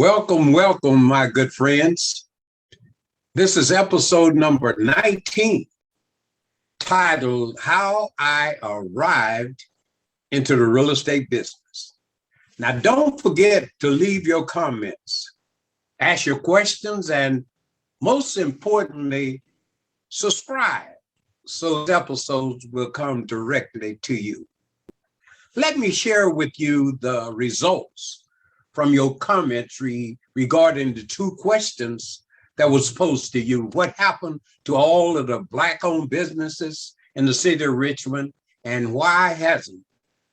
Welcome, welcome, my good friends. This is episode number 19, titled How I Arrived into the Real Estate Business. Now, don't forget to leave your comments, ask your questions, and most importantly, subscribe so these episodes will come directly to you. Let me share with you the results from your comments regarding the two questions that was posed to you. What happened to all of the Black-owned businesses in the city of Richmond, and why hasn't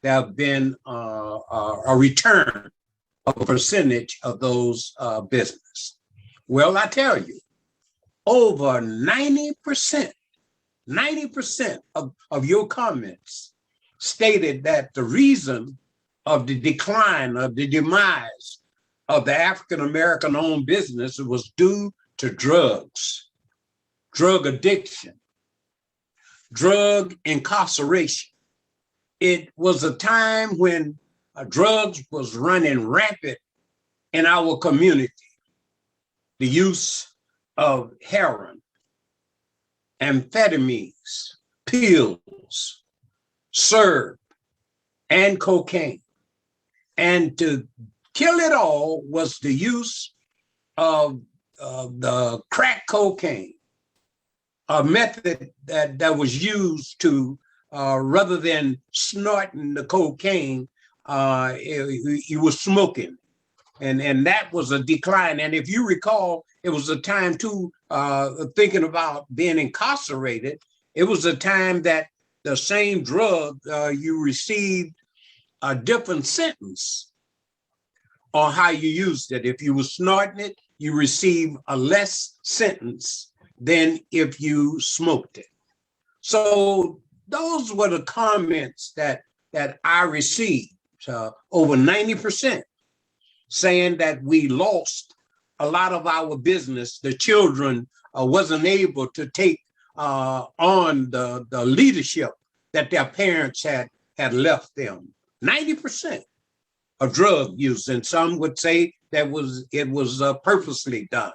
there been a return of a percentage of those businesses? Well, I tell you, over 90% of your comments stated that the reason of the decline, of the demise of the African-American owned business was due to drugs, drug addiction, drug incarceration. It was a time when drugs was running rampant in our community. The use of heroin, amphetamines, pills, syrup, and cocaine. And to kill it all was the use of the crack cocaine, a method that was used to, rather than snorting the cocaine, he was smoking. And that was a decline. And if you recall, it was a time too, thinking about being incarcerated, it was a time that the same drug you received a different sentence on how you used it. If you were snorting it, you receive a less sentence than if you smoked it. So those were the comments that I received, over 90%, saying that we lost a lot of our business. The children wasn't able to take on the leadership that their parents had left them. 90% of drug use, and some would say that it was purposely done.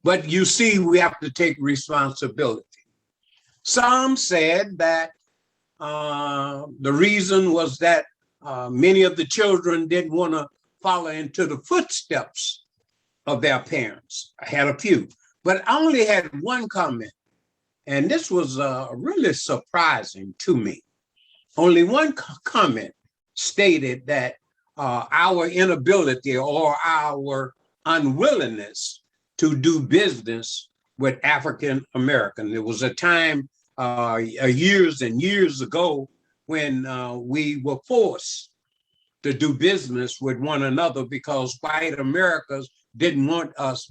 But you see, we have to take responsibility. Some said that the reason was that many of the children didn't want to follow into the footsteps of their parents. I had a few, but I only had one comment, and this was really surprising to me. Only one comment stated that our inability or our unwillingness to do business with African American. There was a time years and years ago when we were forced to do business with one another because white Americans didn't want us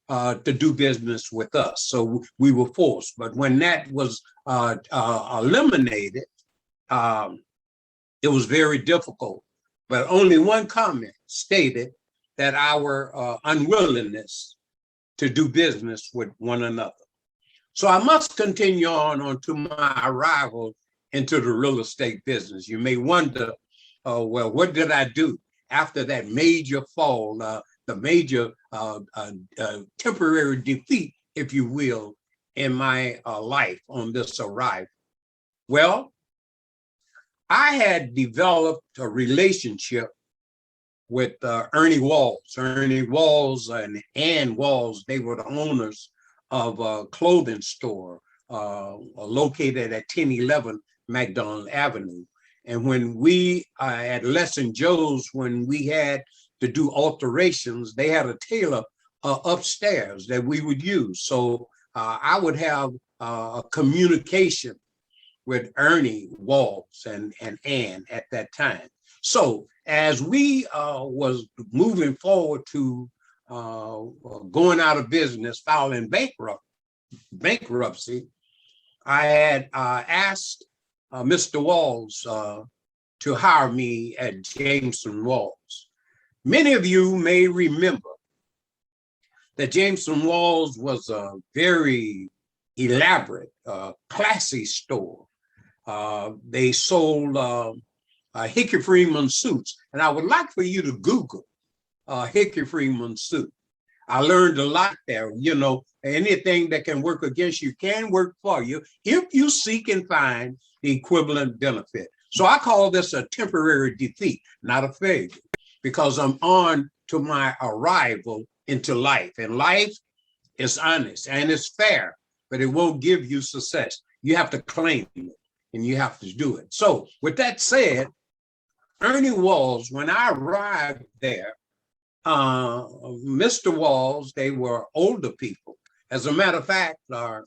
to do business with us. So we were forced. But when that was eliminated, it was very difficult. But only one comment stated that our unwillingness to do business with one another. So I must continue on to my arrival into the real estate business. You may wonder, well, what did I do after that major fall, the major temporary defeat, if you will, in my life on this arrival? Well, I had developed a relationship with Ernie Walls. Ernie Walls and Ann Walls, they were the owners of a clothing store located at 1011 McDonald Avenue. And when we at Les and Joe's, when we had to do alterations, they had a tailor upstairs that we would use. So I would have a communication with Ernie Walls and Ann at that time. So as we was moving forward to going out of business, filing bankruptcy, I had asked Mr. Walls to hire me at Jameson Walls. Many of you may remember that Jameson Walls was a very elaborate, classy store. They sold Hickey Freeman suits. And I would like for you to Google Hickey Freeman suit. I learned a lot there. You know, anything that can work against you can work for you if you seek and find the equivalent benefit. So I call this a temporary defeat, not a failure, because I'm on to my arrival into life. And life is honest and it's fair, but it won't give you success. You have to claim it and you have to do it. So with that said, Ernie Walls, when I arrived there, Mr. Walls, they were older people. As a matter of fact,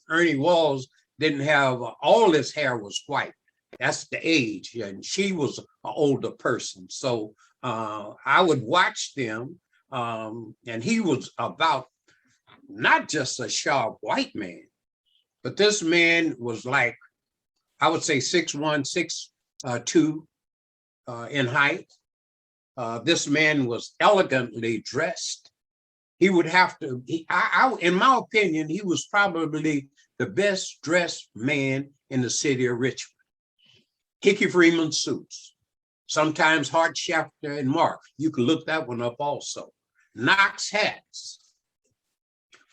Ernie Walls didn't have, all his hair was white. That's the age, and she was an older person. So I would watch them, and he was about not just a sharp white man, but this man was like, I would say 6'1", 6'2" in height. This man was elegantly dressed. He would have to, in my opinion, he was probably the best dressed man in the city of Richmond. Hickey Freeman suits, sometimes Hart, Schefter, and Mark. You can look that one up also. Knox hats,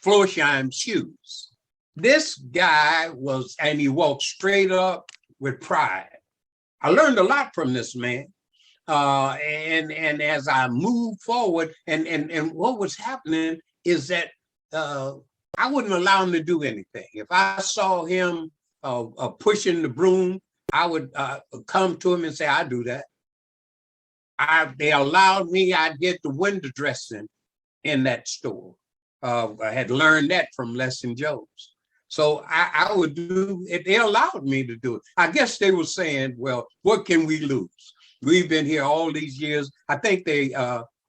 Florsheim shoes. This guy was, and he walked straight up with pride. I learned a lot from this man. And as I moved forward, and what was happening is that I wouldn't allow him to do anything. If I saw him pushing the broom, I would come to him and say, I do that. They allowed me, I'd get the window dressing in that store. I had learned that from Lesson Jones. So I would do it. They allowed me to do it. I guess they were saying, well, what can we lose? We've been here all these years. I think they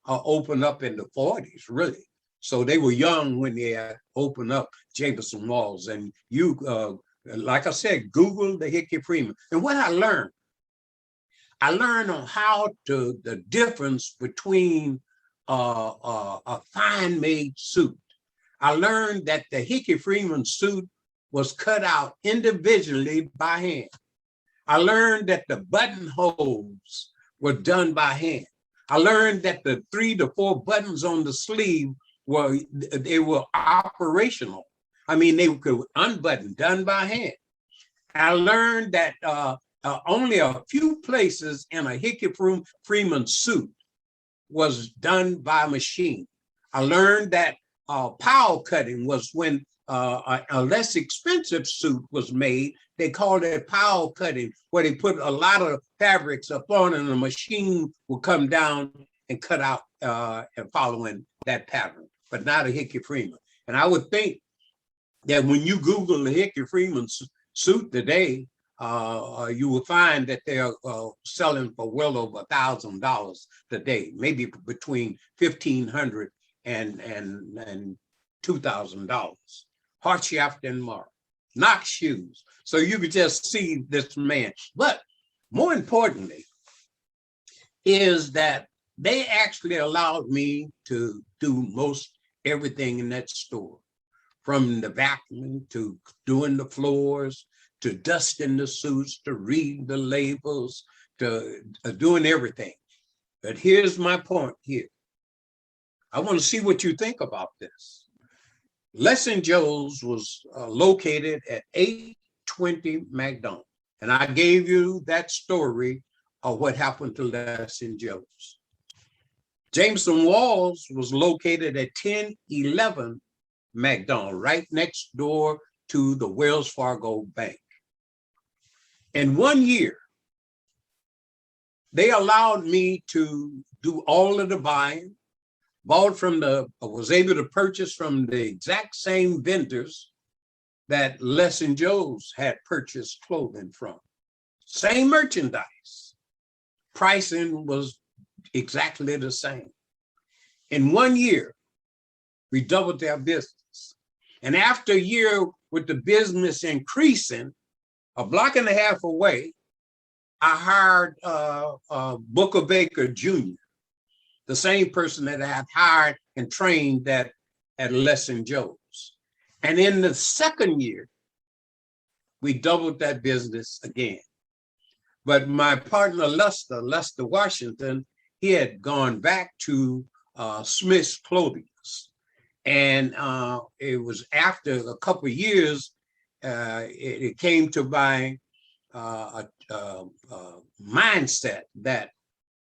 opened up in the 40s, really. So they were young when they opened up Jameson Walls. And you, like I said, Google the Hickey Freeman. And what I learned on how to, the difference between a fine made suit. I learned that the Hickey Freeman suit was cut out individually by hand. I learned that the buttonholes were done by hand. I learned that the 3 to 4 buttons on the sleeve were operational. I mean, they could unbutton, done by hand. I learned that only a few places in a Hickey Freeman suit was done by machine. I learned that power cutting was when a less expensive suit was made. They called it power cutting, where they put a lot of fabrics up on and the machine would come down and cut out and following that pattern, but not a Hickey Freeman. And I would think that when you Google the Hickey Freeman suit today, you will find that they're selling for well over $1,000 today, maybe between $1,500 and $2,000. Hart, Schefter, and Mark. Knox shoes. So you could just see this man. But more importantly is that they actually allowed me to do most everything in that store, from the vacuuming to doing the floors, to dusting the suits, to reading the labels, to doing everything. But here's my point here. I want to see what you think about this. Lesson Jones was located at 820 McDonald. And I gave you that story of what happened to Lesson Jones. Jameson Walls was located at 1011 McDonald, right next door to the Wells Fargo Bank. In 1 year, they allowed me to do all of the buying, was able to purchase from the exact same vendors that Lesson Jones had purchased clothing from. Same merchandise. Pricing was exactly the same. In 1 year, we doubled their business. And after a year with the business increasing, a block and a half away, I hired Booker Baker Jr., the same person that I had hired and trained at Lesson Jones. And in the second year, we doubled that business again. But my partner, Lester Washington, he had gone back to Smith's Clothing. And it was after a couple of years, it came to my mindset that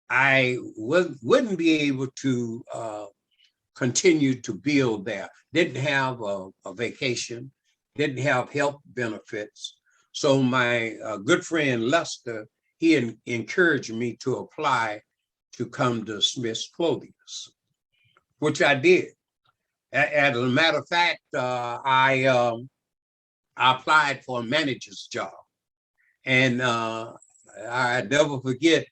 I wouldn't be able to continue to build there. Didn't have a vacation, didn't have health benefits. So my good friend Lester, he encouraged me to apply to come to Smith's Clothing, which I did. As a matter of fact, I applied for a manager's job. And I never forget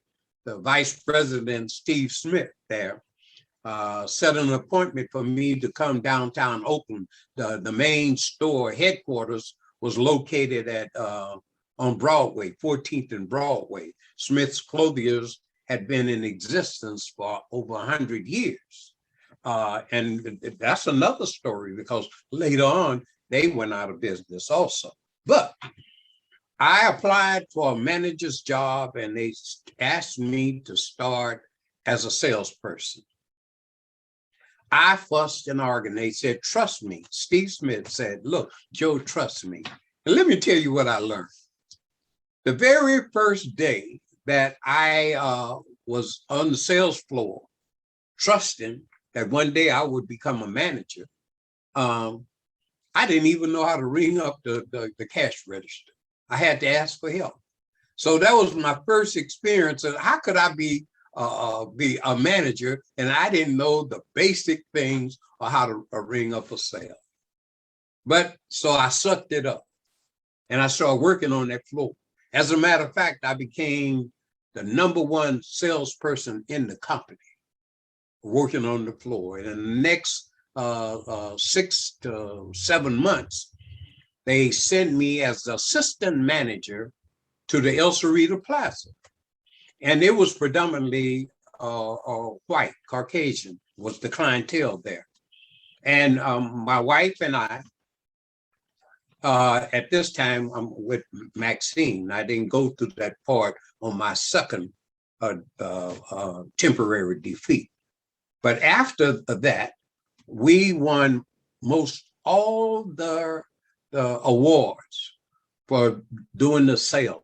the Vice President, Steve Smith, there set an appointment for me to come downtown Oakland. The main store headquarters was located at on Broadway, 14th and Broadway. Smith's Clothiers had been in existence for over 100 years. And that's another story because later on, they went out of business also. But I applied for a manager's job and they asked me to start as a salesperson. I fussed and argued. They said, trust me. Steve Smith said, look, Joe, trust me. And let me tell you what I learned. The very first day that I was on the sales floor, trusting that one day I would become a manager, I didn't even know how to ring up the cash register. I had to ask for help. So that was my first experience of how could I be a manager and I didn't know the basic things of how to ring up a sale. But so I sucked it up and I started working on that floor. As a matter of fact, I became the #1 salesperson in the company, working on the floor. And in the next 6 to 7 months, they sent me as assistant manager to the El Cerrito Plaza. And it was predominantly white, Caucasian was the clientele there. And my wife and I, at this time, I'm with Maxine. I didn't go through that part on my second temporary defeat. But after that, we won most all the awards for doing the sales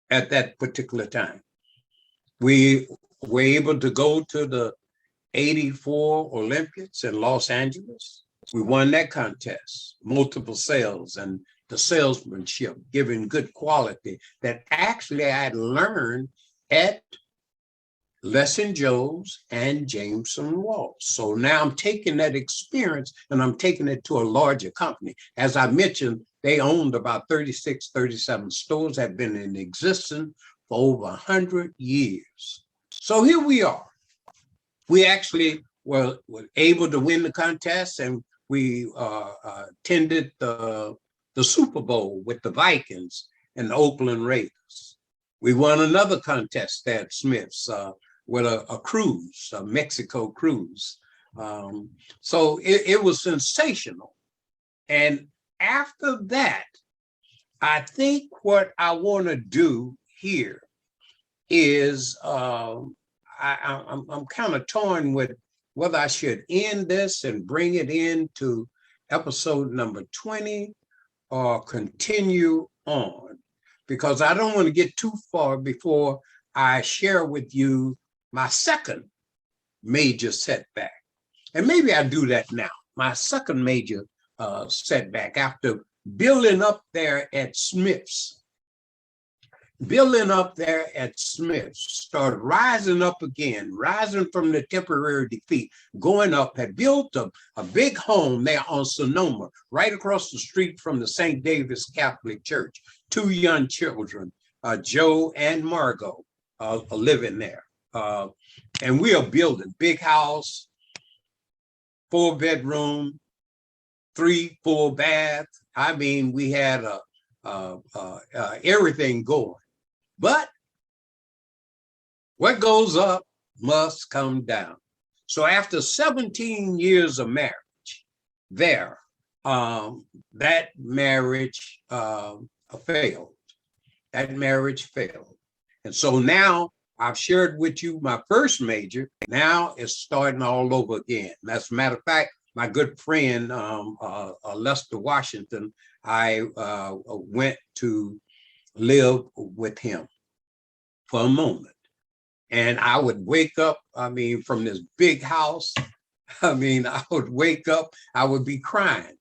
at that particular time. We were able to go to the '84 Olympics in Los Angeles. We won that contest, multiple sales and the salesmanship, giving good quality that actually I had learned at Lesson Joe's and Jameson Walls. So now I'm taking that experience and I'm taking it to a larger company. As I mentioned, they owned about 36, 37 stores, have been in existence for over 100 years. So here we are. We actually were able to win the contest and we attended the Super Bowl with the Vikings and the Oakland Raiders. We won another contest at Smith's with a cruise, a Mexico cruise. So it was sensational. And after that, I think what I want to do here is I'm kind of torn with whether I should end this and bring it into episode number 20 or continue on, because I don't want to get too far before I share with you my second major setback. And maybe I do that now. My second major setback after building up there at Smith's. Building up there at Smith's, started rising up again, rising from the temporary defeat, going up, had built a big home there on Sonoma, right across the street from the St. David's Catholic Church. 2 young children, Joe and Margot, are living there. And we are building big house, 4-bedroom, 3 full bath. I mean, we had everything going. But what goes up must come down. So after 17 years of marriage there, that marriage failed. That marriage failed. And so now I've shared with you my first major. Now it's starting all over again. As a matter of fact, my good friend, Lester Washington, I went to live with him for a moment. And I would wake up, from this big house. I would wake up, I would be crying.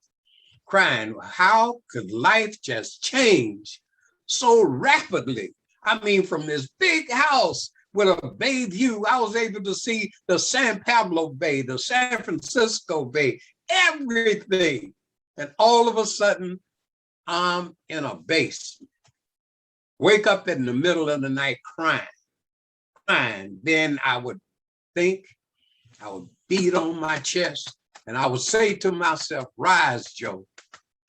How could life just change so rapidly? From this big house with a bay view, I was able to see the San Pablo Bay, the San Francisco Bay, everything. And all of a sudden, I'm in a basement. Wake up in the middle of the night crying. Then I would think, I would beat on my chest, and I would say to myself, "Rise, Joe.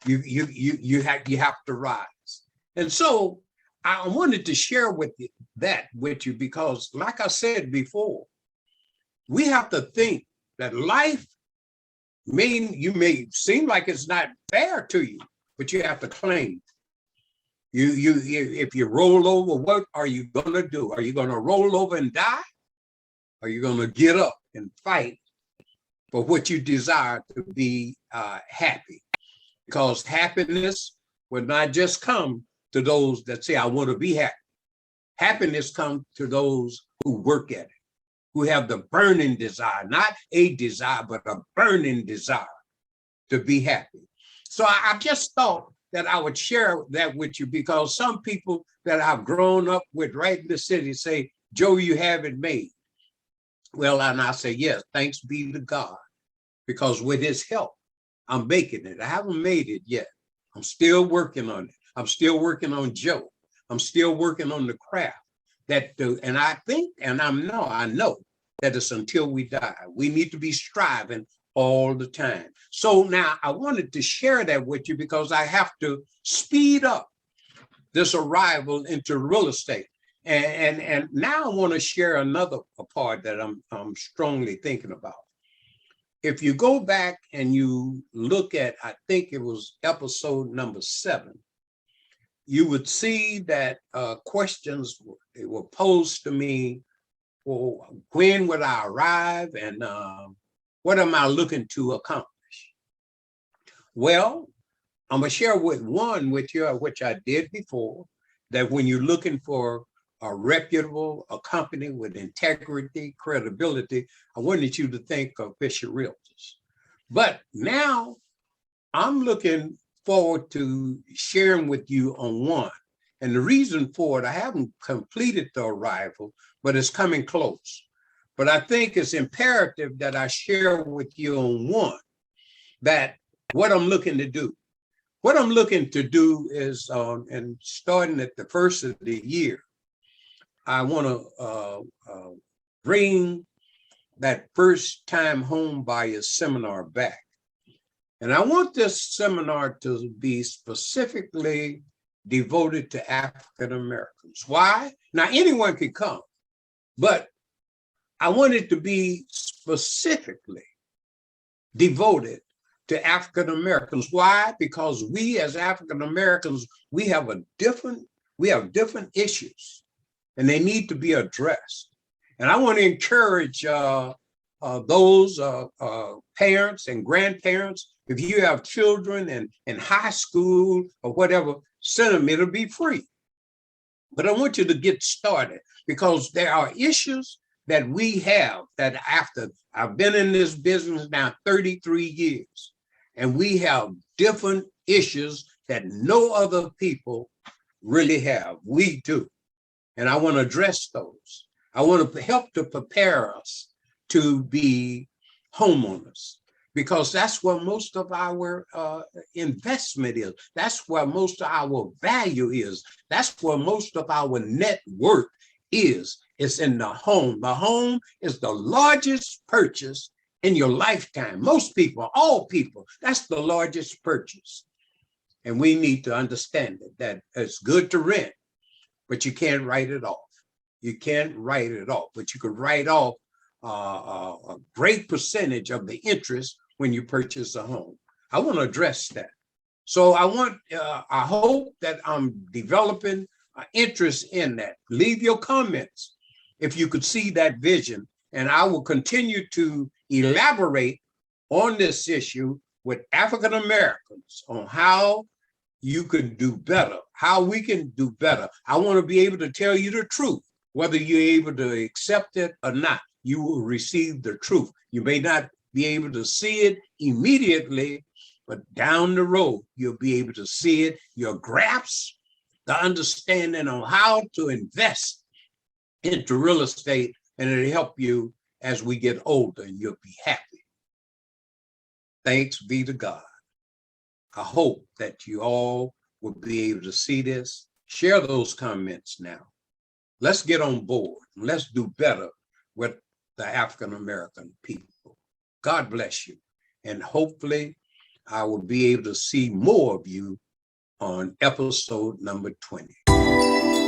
You have to rise." And so I wanted to share with you because, like I said before, we have to think that life you may seem like it's not fair to you, but you have to claim. If you roll over, what are you going to do? Are you going to roll over and die? Are you going to get up and fight for what you desire to be happy? Because happiness will not just come to those that say, "I want to be happy." Happiness comes to those who work at it, who have the burning desire, not a desire, but a burning desire to be happy. So I just thought that I would share that with you, because some people that I've grown up with right in the city say, "Joe, you have it made." Well, and I say, yes, thanks be to God, because with his help, I'm making it. I haven't made it yet. I'm still working on it. I'm still working on Joe. I'm still working on the craft. And I think, and I know that it's until we die. We need to be striving all the time. So now I wanted to share that with you because I have to speed up this arrival into real estate. And now I want to share another part that I'm strongly thinking about. If you go back and you look at, I think it was episode number 7, you would see that questions were posed to me. Well, when would I arrive, and what am I looking to accomplish? Well, I'm going to share with you, which I did before, that when you're looking for a reputable, a company with integrity, credibility, I wanted you to think of Fisher Realtors. But now I'm looking forward to sharing with you on one. And the reason for it, I haven't completed the arrival, but it's coming close. But I think it's imperative that I share with you on one, that what I'm looking to do. What I'm looking to do is, and starting at the first of the year, I want to bring that first time home buyer seminar back. And I want this seminar to be specifically devoted to African Americans. Why? Now, anyone can come, but I want it to be specifically devoted to African Americans. Why? Because we as African Americans, we have different issues, and they need to be addressed. And I want to encourage those parents and grandparents, if you have children in high school or whatever, send them. It'll be free. But I want you to get started, because there are issues that we have that after I've been in this business now 33 years, and we have different issues that no other people really have. We do. And I want to address those. I want to help to prepare us to be homeowners, because that's where most of our investment is. That's where most of our value is. That's where most of our net worth is. It's in the home. The home is the largest purchase in your lifetime. Most people, all people, that's the largest purchase. And we need to understand that it's good to rent, but you can't write it off. You can't write it off, but you could write off a great percentage of the interest when you purchase a home. I want to address that. So I hope that I'm developing interest in that. Leave your comments if you could see that vision. And I will continue to elaborate on this issue with African Americans on how you can do better, how we can do better. I want to be able to tell you the truth, whether you're able to accept it or not. You will receive the truth. You may not be able to see it immediately, but down the road, you'll be able to see it. You'll grasp the understanding on how to invest into real estate, and it'll help you as we get older, and you'll be happy. Thanks be to God. I hope that you all will be able to see this. Share those comments now. Let's get on board. Let's do better with the African American people. God bless you. And hopefully I will be able to see more of you on episode number 20.